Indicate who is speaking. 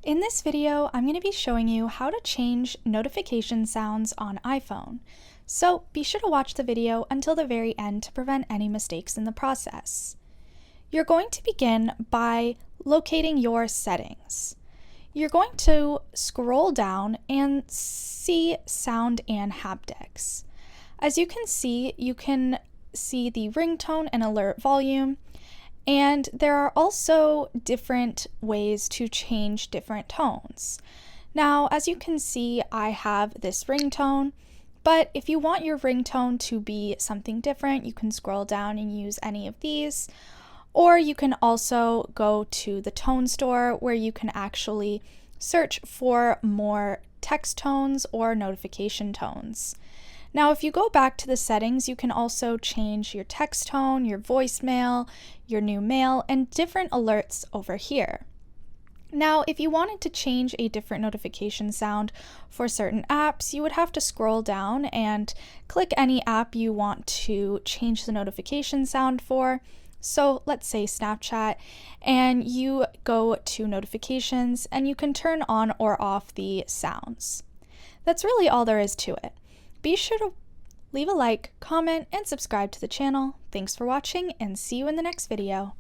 Speaker 1: In this video, I'm going to be showing you how to change notification sounds on iPhone. So be sure to watch the video until the very end to prevent any mistakes in the process. You're going to begin by locating your settings. You're going to scroll down and see sound and haptics. As you can see the ringtone and alert volume. And there are also different ways to change different tones. Now, as you can see, I have this ringtone, but if you want your ringtone to be something different, you can scroll down and use any of these. Or you can also go to the tone store where you can actually search for more text tones or notification tones. Now, if you go back to the settings, you can also change your text tone, your voicemail, your new mail, and different alerts over here. Now, if you wanted to change a different notification sound for certain apps, you would have to scroll down and click any app you want to change the notification sound for. So let's say Snapchat, and you go to notifications and you can turn on or off the sounds. That's really all there is to it. Be sure to leave a like, comment, and subscribe to the channel. Thanks for watching, and see you in the next video.